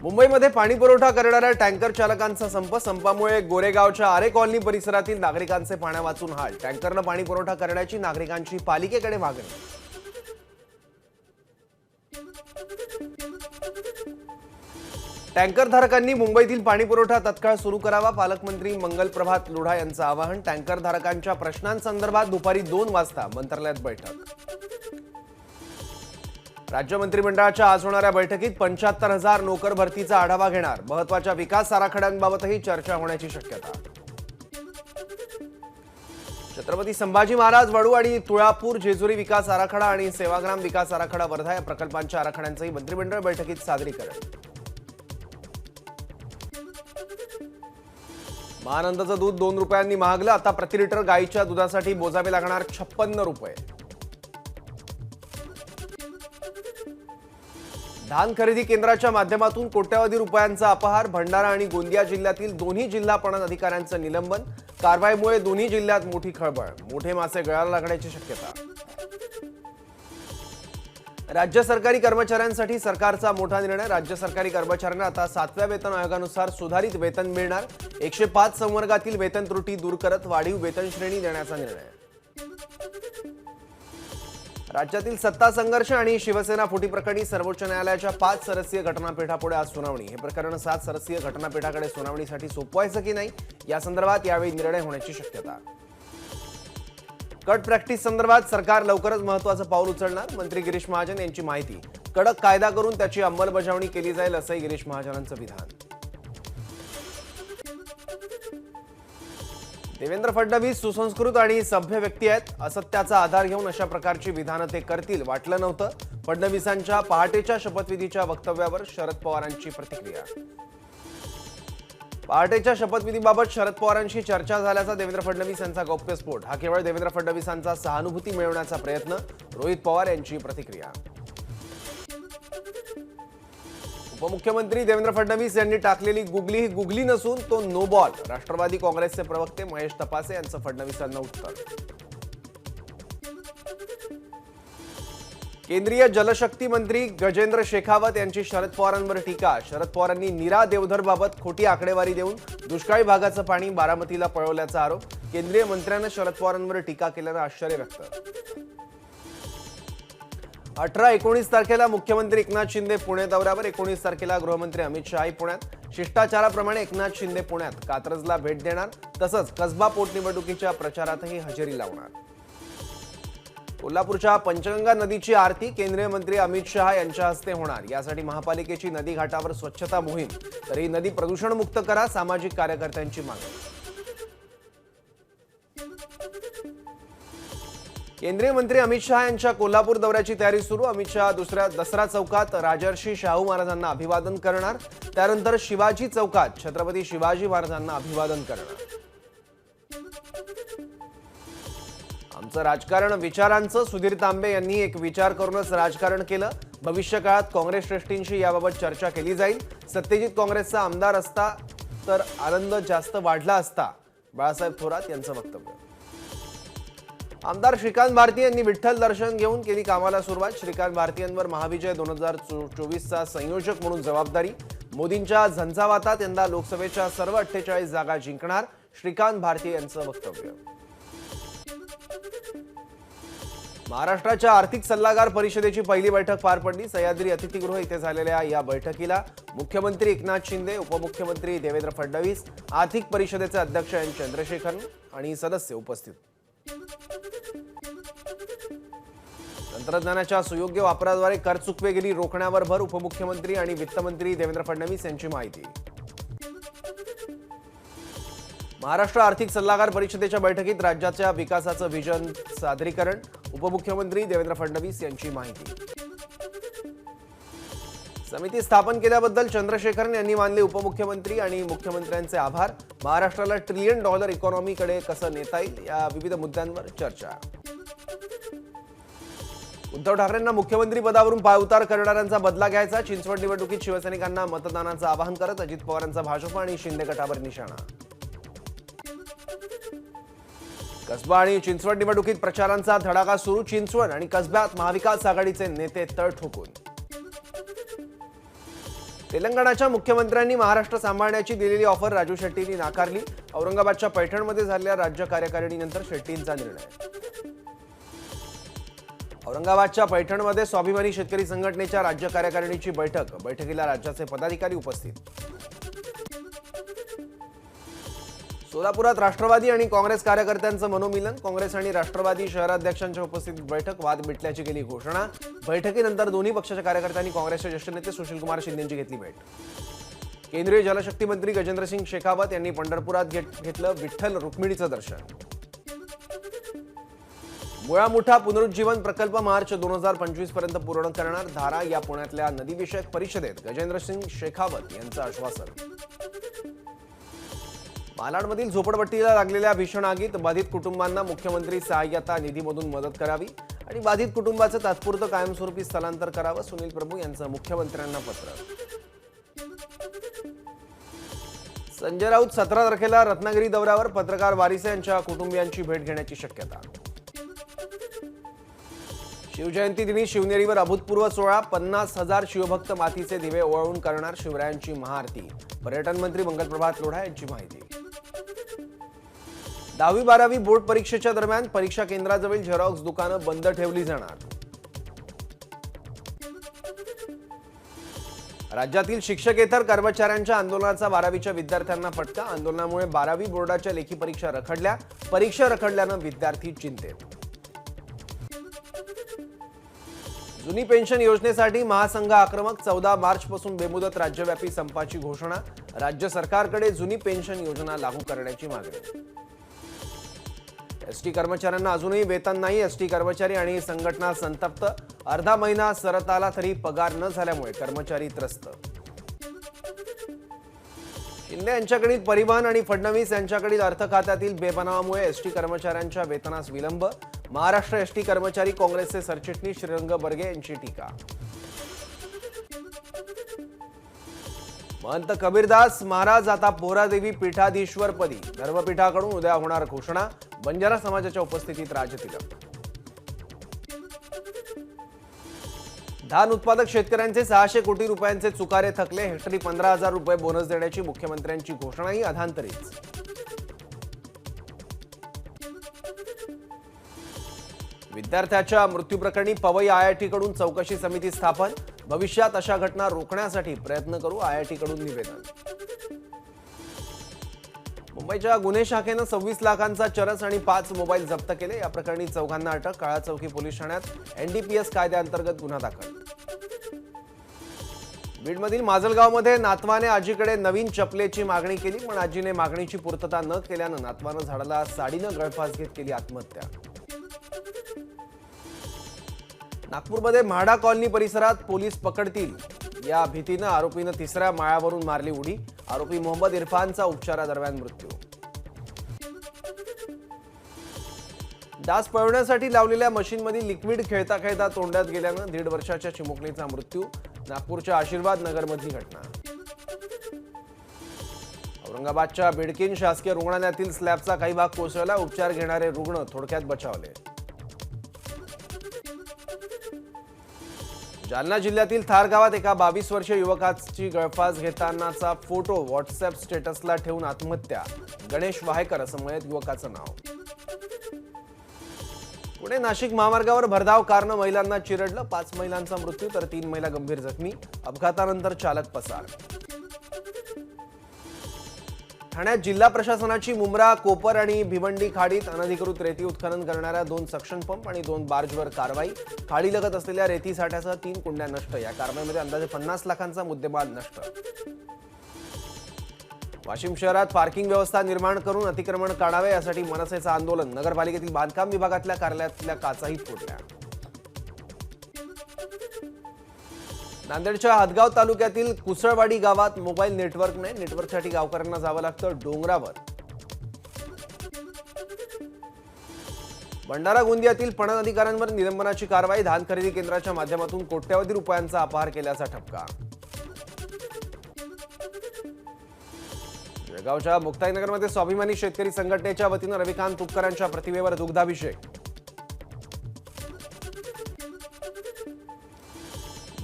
मुंबईमध्ये पाणी पुरवठा करणाऱ्या टँकर चालकांचा संपामुळे गोरेगावच्या आरे कॉलनी परिसरातील नागरिकांचे पाण्या वाचून हाल। टँकरनं पाणी पुरवठा करण्याची नागरिकांची पालिकेकडे मागणी। टँकरधारकांनी मुंबईतील पाणी पुरवठा तत्काळ सुरू करावा, पालकमंत्री मंगलप्रभात लोढा यांचं आवाहन। टँकरधारकांच्या प्रश्नांसंदर्भात दुपारी 2 वाजता मंत्रालयात बैठक। राज्य मंत्रिमंडळाच्या आज होणाऱ्या बैठकीत 75,000 नोकर भरतीचा आढावा घेणार। महत्त्वाच्या विकास आराखड्यांबाबतही चर्चा होण्याची शक्यता। छत्रपती संभाजी महाराज वाडू आणि तुळापूर जेजुरी विकास आराखडा आणि सेवाग्राम विकास आराखडा वर्धा या प्रकल्पांच्या आराखड्यांचंही मंत्रिमंडळ बैठकीत सादरीकरण। महानंदाचं दूध 2 रुपयांनी महागलं। आता प्रति लिटर गाईच्या दुधासाठी मोजावे लागणार 56 रुपये। धान खरेदी केंद्राच्या माध्यमातून कोट्यवधी रुपयांचा अपहार। भंडारा आणि गोंदिया जिल्ह्यातील दोन्ही जिल्हा पणन अधिकाऱ्यांचं निलंबन। कारवाईमुळे दोन्ही जिल्ह्यात मोठी खळबळ। मोठे मासे गळाला लागण्याची शक्यता। राज्य सरकारी कर्मचाऱ्यांसाठी सरकारचा मोठा निर्णय। राज्य सरकारी कर्मचाऱ्यांना आता 7व्या वेतन आयोगानुसार सुधारित वेतन मिळणार। 105 संवर्गातील वेतन त्रुटी दूर करत वाढीव वेतन श्रेणी देण्याचा निर्णय। राज्यातील सत्ता संघर्ष आणि शिवसेना फुटी प्रकरणी सर्वोच्च न्यायालयाच्या 5 सदस्यीय घटनापीठापुढे आज सुनावणी। हे प्रकरण 7 सदस्यीय घटनापीठाकडे सुनावणीसाठी सोपवायचं की नाही या संदर्भात यावेळी निर्णय होण्याची शक्यता। कट प्रॅक्टिस संदर्भात सरकार लवकरच महत्त्वाचं पाऊल उचलणार। मंत्री गिरीश महाजन यांची माहिती। कडक कायदा करून त्याची अंमलबजावणी केली जाईल असंही गिरीश महाजनांचं विधान। देवेंद्र फडणवीस सुसंस्कृत आणि सभ्य व्यक्ती आहेत। असत्याचा आधार घेऊन अशा प्रकारची विधानं ते करतील वाटलं नव्हतं। फडणवीसांच्या पहाटेच्या शपथविधीच्या वक्तव्यावर शरद पवारांची प्रतिक्रिया। पहाटेच्या शपथविधीबाबत शरद पवारांशी चर्चा झाल्याचा देवेंद्र फडणवीस यांचा गौप्यस्फोट। हा केवळ देवेंद्र फडणवीसांचा सहानुभूती मिळवण्याचा प्रयत्न। रोहित पवार यांची प्रतिक्रिया। उपमुख्यमंत्री देवेंद्र फडणवीस यांनी टाकलेली गुगली ही गुगली नसून तो नो बॉल। राष्ट्रवादी काँग्रेसचे प्रवक्ते महेश तपासे यांचं फडणवीसांना उत्तर। केंद्रीय जलशक्ती मंत्री गजेंद्र शेखावत यांची शरद पवारांवर टीका। शरद पवारांनी नीरा देवधरबाबत खोटी आकडेवारी देऊन दुष्काळी भागाचं पाणी बारामतीला पळवल्याचा आरोप। केंद्रीय मंत्र्यांना शरद पवारांवर टीका केल्यानं आश्चर्य व्यक्त। 18-19 तारखेला मुख्यमंत्री एकनाथ शिंदे पुणे दौऱ्यावर। 19 तारखेला गृहमंत्री अमित शहा पुण्यात। शिष्टाचाराप्रमाणे एकनाथ शिंदे पुण्यात कात्रजला भेट देणार। तसंच कसबा पोटनिवडणुकीच्या प्रचारातही हजेरी लावणार। कोल्हापूरच्या पंचगंगा नदीची आरती केंद्रीय मंत्री अमित शहा यांच्या हस्ते होणार। यासाठी महापालिकेची नदी घाटावर स्वच्छता मोहीम। तर ही नदी प्रदूषणमुक्त करा, सामाजिक कार्यकर्त्यांची मागणी। केंद्रीय मंत्री अमित शहा यांच्या कोल्हापूर दौऱ्याची तयारी सुरू। अमित शहा दुसऱ्या दसरा चौकात राजर्षी शाहू महाराजांना अभिवादन करणार। त्यानंतर शिवाजी चौकात छत्रपती शिवाजी महाराजांना अभिवादन करणार। आमचं राजकारण विचारांचं। सुधीर तांबे यांनी एक विचार करूनच राजकारण केलं। भविष्यकाळात काँग्रेस श्रेष्ठींशी याबाबत चर्चा केली जाईल। सत्यजित काँग्रेसचा आमदार असता तर आनंद जास्त वाढला असता, बाळासाहेब थोरात यांचं वक्तव्य। आमदार श्रीकांत भारती यांनी विठ्ठल दर्शन घेऊन केली कामाला सुरुवात। श्रीकांत भारतीयांवर महाविजय 2024चा संयोजक म्हणून जबाबदारी। मोदींच्या झंझावातात यंदा लोकसभेच्या सर्व 48 जागा जिंकणार, श्रीकांत भारती यांचं वक्तव्य। महाराष्ट्राच्या आर्थिक सल्लागार परिषदेची पहिली बैठक पार पडली। सह्याद्री अतिथीगृह इथे झालेल्या या बैठकीला मुख्यमंत्री एकनाथ शिंदे, उपमुख्यमंत्री देवेंद्र फडणवीस, आर्थिक परिषदेचे अध्यक्ष एन चंद्रशेखरन आणि सदस्य उपस्थित। तंत्रज्ञानाच्या सुयोग्य वापराद्वारे कर चुकवेगिरी रोखण्यावर भर। उपमुख्यमंत्री आणि वित्तमंत्री देवेंद्र फडणवीस यांची माहिती। महाराष्ट्र आर्थिक सल्लागार परिषदेच्या बैठकीत राज्याच्या विकासाचं व्हिजन सादरीकरण। उपमुख्यमंत्री देवेंद्र फडणवीस यांची माहिती। समिती स्थापन केल्याबद्दल चंद्रशेखरन यांनी मानले उपमुख्यमंत्री आणि मुख्यमंत्र्यांचे आभार। महाराष्ट्राला $1 ट्रिलियन इकॉनॉमीकडे कसं नेता येईल या विविध मुद्द्यांवर चर्चा। उद्धव ठाकरेंना मुख्यमंत्री पदावरून पायउतार करणाऱ्यांचा बदला घ्यायचा। चिंचवड निवडणुकीत शिवसैनिकांना मतदानाचं आवाहन करत अजित पवारांचा भाजप आणि शिंदे गटावर निशाणा। कसबा आणि चिंचवड निवडणुकीत प्रचारांचा धडाका सुरू। चिंचवड आणि कसब्यात महाविकास आघाडीचे नेते तळ ठोकून। तेलंगणाच्या मुख्यमंत्र्यांनी महाराष्ट्र सांभाळण्याची दिलेली ऑफर राजू शेट्टींनी नाकारली. औरंगाबादच्या पैठणमध्ये झालेल्या राज्य कार्यकारिणीनंतर शेट्टींचा निर्णय. औरंगाबादच्या पैठणमध्ये स्वाभिमानी शेतकरी संघटनेच्या राज्य कार्यकारिणीची बैठकीला राज्याचे पदाधिकारी उपस्थित. सोलापुरात राष्ट्रवादी आणि काँग्रेस कार्यकर्त्यांचं मनोमिलन. काँग्रेस आणि राष्ट्रवादी शहराध्यक्षांच्या उपस्थितीत बैठक. वाद मिटल्याची केली घोषणा. बैठकीनंतर दोन्ही पक्षाच्या कार्यकर्त्यांनी काँग्रेसचे ज्येष्ठ नेते सुशीलकुमार शिंदेंची घेतली भेट. केंद्रीय जलशक्ती मंत्री गजेंद्रसिंग शेखावत यांनी पंढरपुरात घेतलं विठ्ठल रुक्मिणीचं दर्शन. मुळा मुठा पुनरुज्जीवन प्रकल्प मार्च 2025 पर्यंत पूर्ण करणार. धारा या पुण्यातल्या नदीविषयक परिषदेत गजेंद्रसिंग शेखावत यांचं आश्वासन. मालाडमधील झोपडपट्टीला लागलेल्या भीषण आगीत बाधित कुटुंबांना मुख्यमंत्री सहाय्यता निधीमधून मदत करावी आणि बाधित कुटुंबाचं तात्पुरतं कायमस्वरूपी स्थलांतर करावं. सुनील प्रभू यांचं मुख्यमंत्र्यांना पत्र. संजय राऊत 17 तारखेला रत्नागिरी दौऱ्यावर. पत्रकार वारिसे यांच्या कुटुंबियांची भेट घेण्याची शक्यता. शिवजयंती दिनी शिवनेरीवर अभूतपूर्व सोहळा. 50,000 शिवभक्त मातीचे दिवे ओवाळून करणार शिवरायांची महाआरती. पर्यटन मंत्री मंगलप्रभात लोढा यांची माहिती. 10वी-12वी बोर्ड परीक्षेच्या दरम्यान परीक्षा केंद्राजवळील झेरॉक्स दुकानं बंद ठेवली जाणार. राज्यातील शिक्षकेतर कर्मचाऱ्यांच्या आंदोलनाचा 12वीच्या विद्यार्थ्यांना फटका. आंदोलनामुळे 12वी बोर्डाच्या लेखी परीक्षा रखडल्या. परीक्षा रखडल्यानं विद्यार्थी चिंतेत. जुनी पेन्शन योजनेसाठी महासंघ आक्रमक. 14 मार्चपासून बेमुदत राज्यव्यापी संपाची घोषणा. राज्य सरकारकडे जुनी पेन्शन योजना लागू करण्याची मागणी. एसटी कर्मचाऱ्यांना अजूनही वेतन नाही. एसटी कर्मचारी आणि संघटना संतप्त. अर्धा महिना सरत आला तरी पगार न झाल्यामुळे कर्मचारी त्रस्त. शिंदे यांच्याकडील परिवहन आणि फडणवीस यांच्याकडील अर्थ खात्यातील बेबनावामुळे एसटी कर्मचाऱ्यांच्या वेतनास विलंब. महाराष्ट्र एसटी कर्मचारी काँग्रेसचे सरचिटणीस श्रीरंग बर्गे यांची टीका. महंत कबीरदास महाराज आता पोहरादेवी पीठाधीश्वरपदी. धर्मपीठाकडून उद्या होणार घोषणा. बंजारा समाजाच्या उपस्थितीत राजतिलक. धान उत्पादक शेतकऱ्यांचे 600 कोटी रुपयांचे चुकारे थकले. हेक्टरी 15,000 रुपये बोनस देण्याची मुख्यमंत्र्यांची घोषणाही अधांतरीच. विद्यार्थ्याच्या मृत्यूप्रकरणी पवई आयआयटीकडून चौकशी समिती स्थापन. भविष्यात अशा घटना रोखण्यासाठी प्रयत्न करू. आयआयटीकडून निवेदन. मुंबईच्या गुन्हे शाखेनं 26 लाखांचा चरस आणि 5 मोबाईल जप्त केले. या प्रकरणी चौघांना अटक. काळा चौकी पोलीस ठाण्यात एनडीपीएस कायद्याअंतर्गत गुन्हा दाखल. बीडमधील माजलगावमध्ये नातवाने आजीकडे नवीन चपलेची मागणी केली, पण आजीने मागणीची पूर्तता न केल्यानं नातवानं झाडाला साडीनं गळफास घेत केली आत्महत्या. नागपूरमध्ये म्हाडा कॉलनी परिसरात पोलीस पकडतील या भीतीनं आरोपीनं 3ऱ्या माळ्यावरून मारली उडी. आरोपी मोहम्मद इरफानचा उपचारादरम्यान मृत्यू. डास पळवण्यासाठी लावलेल्या मशीनमध्ये लिक्विड खेळता खेळता तोंडात गेल्यानं 1.5 वर्षाच्या चिमुकलीचा मृत्यू. नागपूरच्या आशीर्वाद नगरमधली घटना. औरंगाबादच्या बिडकीन शासकीय रुग्णालयातील स्लॅबचा काही भाग कोसळला. उपचार घेणारे रुग्ण थोडक्यात बचावले. जालना जिल्ह्यातील थार गावात एका 22 वर्षीय युवकाची गळफास घेतानाचा फोटो व्हॉट्सअॅप स्टेटसला ठेवून आत्महत्या. गणेश वाहेकर असं मयत युवकाचं नाव. पुणे नाशिक महामार्गावर भरधाव कारनं महिलांना चिरडलं. 5 महिलांचा मृत्यू तर 3 महिला गंभीर जखमी. अपघातानंतर चालक पसार. ठाण्यात जिल्हा प्रशासनाची मुंब्रा, कोपर आणि भिवंडी खाडीत अनधिकृत रेती उत्खनन करणाऱ्या 2 सक्शन पंप आणि 2 बार्जवर कारवाई. खाडीलगत असलेल्या रेती साठ्यासह 3 कुंड्या नष्ट. या कारवाईमध्ये अंदाजे 50 लाखांचा मुद्देमाल नष्ट. वाशिम शहरात पार्किंग व्यवस्था निर्माण करून अतिक्रमण काढावे यासाठी मनसेचं आंदोलन. नगरपालिकेतील बांधकाम विभागातल्या कार्यालयातल्या काचाही फोडल्या. नांदेडच्या हदगाव तालुक्यातील कुसळवाडी गावात मोबाईल नेटवर्क नाही. नेटवर्कसाठी गावकऱ्यांना जावं लागतं डोंगरावर. भंडारा गोंदियातील पणन अधिकाऱ्यांवर निलंबनाची कारवाई. धान खरेदी केंद्राच्या माध्यमातून कोट्यवधी रुपयांचा अपहार केल्याचा ठपका. जळगावच्या मुक्ताईनगरमध्ये स्वाभिमानी शेतकरी संघटनेच्या वतीनं रविकांत तुपकरांच्या प्रतिमेवर दुग्धाभिषेक.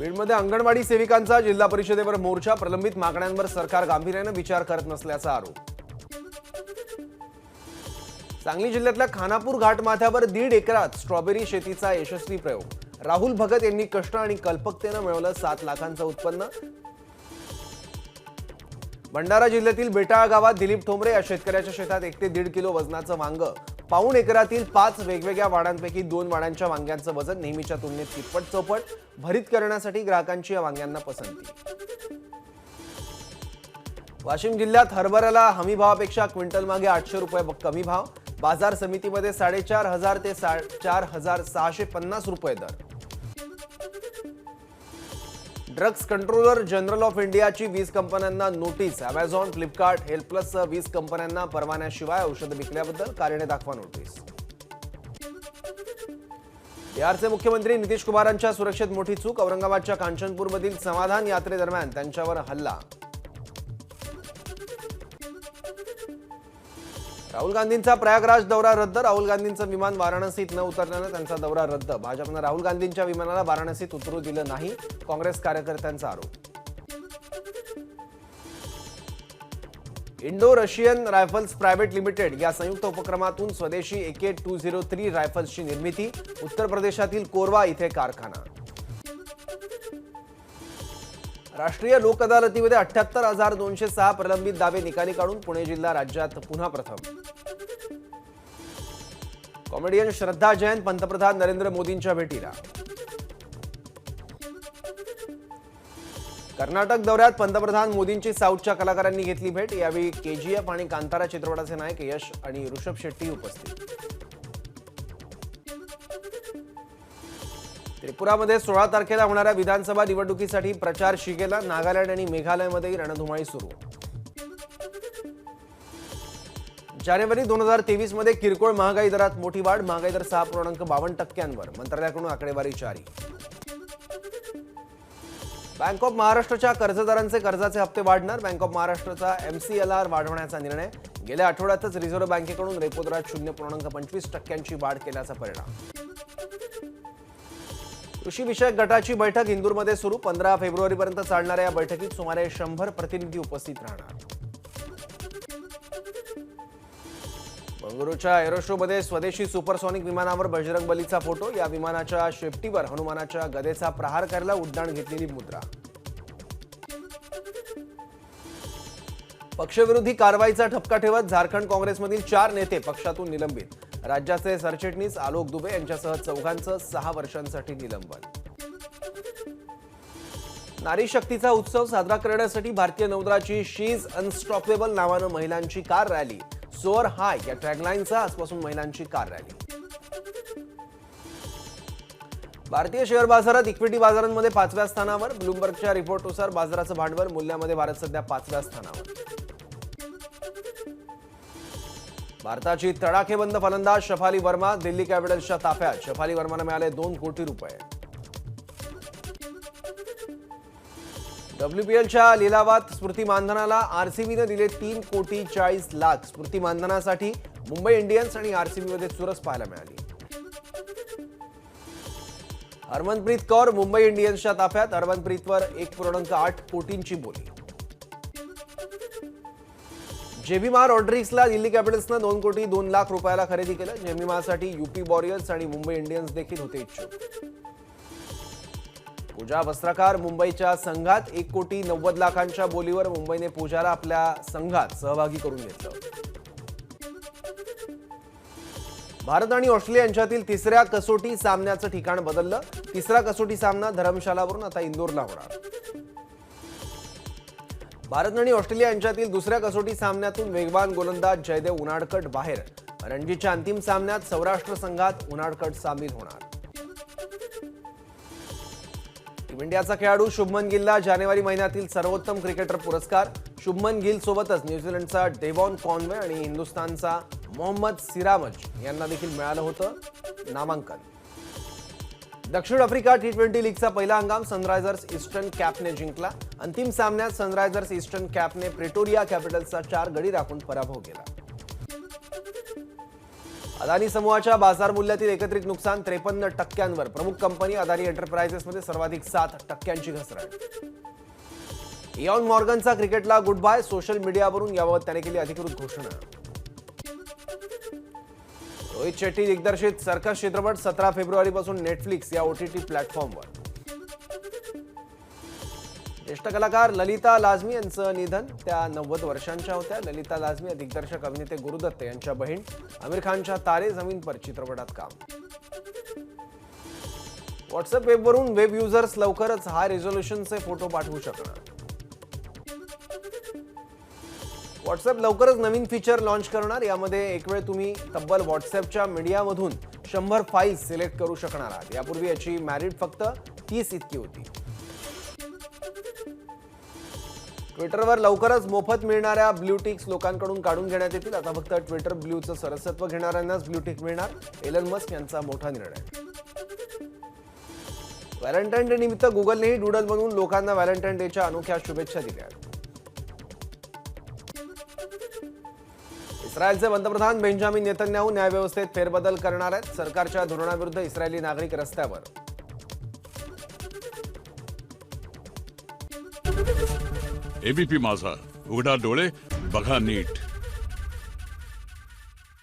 बीडमध्ये अंगणवाडी सेविकांचा जिल्हा परिषदेवर मोर्चा, प्रलंबित मागण्यांवर सरकार गांभीर्याने विचार करत नसल्याचा आरोप. सांगली जिल्ह्यातल्या खानापूर घाटमाथ्यावर 1.5 एकरात स्ट्रॉबेरी शेतीचा यशस्वी प्रयोग. राहुल भगत यांनी कष्ट आणि कल्पकतेनं मिळवलं 7 लाखांचं उत्पन्न. भंडारा जिल्ह्यातील बेटाळ गावात दिलीप ठोंबरे या शेतकऱ्याच्या शेतात 1 ते 1.5 किलो वजनाचं वांग. 1.25 एकरातील 5 वेगवेगळ्या वाड्यांपैकी 2 वाड्यांच्या वांग्यांचं वजन नेहमीच्या तुलनेत तिप्पट चौपट. भरीत करण्यासाठी ग्राहकांची या वांग्यांना पसंती. वाशिम जिल्ह्यात हरभऱ्याला हमी भावापेक्षा क्विंटल मागे 800 रुपये कमी भाव. बाजार समितीमध्ये 4,500 ते 4,650 रुपये दर. ड्रग्ज कंट्रोलर जनरल ऑफ इंडियाची 20 कंपन्यांना नोटीस. अमेझॉन, फ्लिपकार्ट, हेल्थ प्लससह 20 कंपन्यांना परवान्याशिवाय औषधं विकल्याबद्दल कारणे दाखवा नोटीस. बिहारचे मुख्यमंत्री नितीश कुमारांच्या सुरक्षेत मोठी चूक. औरंगाबादच्या कांचनपूरमधील समाधान यात्रेदरम्यान त्यांच्यावर हल्ला. राहुल गांधींचा प्रयागराज दौरा रद्द. राहुल गांधींचं विमान वाराणसीत न उतरल्यानं त्यांचा दौरा रद्द. भाजपनं राहुल गांधींच्या विमानाला वाराणसीत उतरू दिलं नाही, काँग्रेस कार्यकर्त्यांचा आरोप. Indo Russian rifles private limited या संयुक्त उपक्रमातून स्वदेशी AK-203 रायफल्सची निर्मिती. उत्तर प्रदेशातील कोरवा इथे कारखाना. राष्ट्रीय लोक अदालतीमध्ये 78,206 प्रलंबित दावे निकाली काढून पुणे जिल्हा राज्यात पुन्हा प्रथम. कॉमेडियन श्रद्धा जैन पंतप्रधान नरेंद्र मोदींच्या भेटीला. कर्नाटक दौऱ्यात पंतप्रधान मोदींची साऊथच्या कलाकारांनी घेतली भेट. यावेळी KGF आणि कांतारा चित्रपटाचे नायक यश आणि ऋषभ शेट्टी उपस्थित. त्रिपुरामध्ये 16 तारखेला होणाऱ्या विधानसभा निवडणुकीसाठी प्रचार शिगेला. नागालँड आणि मेघालयमध्येही रणधुमाळी सुरू. जानेवारी 2023 मध्ये किरकोळ महागाई दरात मोठी वाढ. महागाई दर 6.52%. मंत्रालयाकडून आकडेवारी जारी. बँक ऑफ महाराष्ट्राच्या कर्जदारांचे कर्जाचे हप्ते वाढणार. बँक ऑफ महाराष्ट्राचा MCLR वाढवण्याचा निर्णय. गेल्या आठवड्यातच रिझर्व्ह बँकेकडून रेपो दरात 0.25% वाढ केल्याचा परिणाम. कृषी विषयक गटाची बैठक इंदूरमध्ये सुरू. 15 फेब्रुवारीपर्यंत चालणाऱ्या या बैठकीत सुमारे 100 प्रतिनिधी उपस्थित राहणार. बंगळुरूच्या एरो शोमध्ये स्वदेशी सुपरसॉनिक विमानावर बजरंगबलीचा फोटो. या विमानाच्या शेपटीवर हनुमानाच्या गदेचा प्रहार करायला उड्डाण घेतलेली मुद्रा. पक्षविरोधी कारवाईचा ठपका ठेवत झारखंड काँग्रेसमधील 4 नेते पक्षातून निलंबित. राज्याचे सरचिटणीस आलोक दुबे यांच्यासह 4घांचं 6 वर्षांसाठी निलंबन. नारी शक्तीचा उत्सव साजरा करण्यासाठी भारतीय नौदलाची शी इज अनस्टॉपेबल नावानं महिलांची कार रॅली. सोअर हाय या टॅगलाईनचा आजपासून महिलांची कार रॅली. भारतीय शेअर बाजारात इक्विटी बाजारांमध्ये 5व्या स्थानावर. ब्लूमबर्गच्या रिपोर्टनुसार बाजाराचं भांडवल मूल्यामध्ये भारत सध्या 5व्या स्थानावर. भारताची तडाखेबंद फलंदाज शफाली वर्मा दिल्ली कॅपिटल्सच्या ताफ्यात. शफाली वर्माला मिळाले 2 कोटी रुपये. WPLच्या लिलावात स्मृती मानधनाला RCBने दिले 3 कोटी 40 लाख. स्मृती मानधनासाठी मुंबई इंडियन्स आणि RCBमध्ये चुरस पाहायला मिळाली. हरमनप्रीत कौर मुंबई इंडियन्सच्या ताफ्यात. हरमनप्रीतवर 1.8 कोटींची बोली. जेबीमा रॉड्रिग्सला दिल्ली कॅपिटल्सनं 2 कोटी 2 लाख रुपयाला खरेदी केलं. जेबीमासाठी UP वॉरियर्स आणि मुंबई इंडियन्स देखील होते इच्छुक. पूजा वस्त्रकार मुंबईच्या संघात. 1 कोटी 90 लाखांच्या बोलीवर मुंबईने पूजाला आपल्या संघात सहभागी करून घेतलं. भारत आणि ऑस्ट्रेलिया यांच्यातील 3ऱ्या कसोटी सामन्याचं ठिकाण बदललं. 3रा कसोटी सामना धरमशालावरून आता इंदोरला होणार. भारत आणि ऑस्ट्रेलिया यांच्यातील 2ऱ्या कसोटी सामन्यातून वेगवान गोलंदाज जयदेव उनाडकट बाहेर. रणजीच्या अंतिम सामन्यात सौराष्ट्र संघात उनाडकट सामील होणार. टीम इंडियाचा खेळाडू शुभमन गिलला जानेवारी महिन्यातील सर्वोत्तम क्रिकेटर पुरस्कार. शुभमन गिल सोबतच न्यूझीलंडचा डेव्हॉन कॉनवे आणि हिंदुस्थानचा मोहम्मद सिराज यांना देखील मिळालं होतं नामांकन. दक्षिण आफ्रिका T20 लीगचा पहिला हंगाम सनरायझर्स ईस्टर्न कॅपने जिंकला. अंतिम सामन्यात सनरायझर्स ईस्टर्न कॅपने प्रेटोरिया कॅपिटल्सचा 4 गडी राखून पराभव केला. अदानी समूहाच्या बाजार मूल्यातील एकत्रित नुकसान 53%. प्रमुख कंपनी अदानी एंटरप्राइजेसमध्ये सर्वाधिक 7% घसरण. इयॉन मॉर्गनचा क्रिकेटला गुड बाय. सोशल मीडियावरून याबाबत त्याने केली अधिकृत घोषणा. रोहित शेट्टी दिग्दर्शित सर्कस चित्रपट 17 फेब्रुवारीपासून नेटफ्लिक्स या OTT प्लॅटफॉर्मवर. ज्येष्ठ कलाकार ललिता लाजमी यांचं निधन. त्या 90 वर्षांच्या होत्या. ललिता लाजमी दिग्दर्शक अभिनेते गुरुदत्त यांच्या बहीण. आमिर खानच्या तारे जमीन पर चित्रपटात काम. व्हॉट्सअप वेबवरून वेब युजर्स लवकरच हाय रेझोल्युशनचे फोटो पाठवू शकणार. व्हॉट्सअप लवकरच नवीन फीचर लॉन्च करणार. यामध्ये एक वेळ तुम्ही तब्बल व्हॉट्सअपच्या मीडियामधून 100 फाईल्स सिलेक्ट करू शकणार आहात. यापूर्वी याची मॅरिट फक्त 30 इतकी होती. ट्विटरवर लवकरच मोफत मिळणाऱ्या ब्ल्यू टिक्स लोकांकडून काढून घेण्यात येतील. आता फक्त ट्विटर ब्ल्यूचं सदस्यत्व घेणाऱ्यांनाच ब्ल्यू टिक मिळणार. एलन मस्क यांचा मोठा निर्णय. व्हॅलेंटाईन डे निमित्त गुगलनेही डूडल बनवून लोकांना व्हॅलेंटाईन डेच्या अनोख्या शुभेच्छा दिल्या. इस्रायलचे पंतप्रधान बेंजामिन नेतन्याहू न्यायव्यवस्थेत फेरबदल करणार आहेत. सरकारच्या धोरणाविरुद्ध इस्रायली नागरिक रस्त्यावर. एबीपी माझा, उघडा डोळे बघा नीट.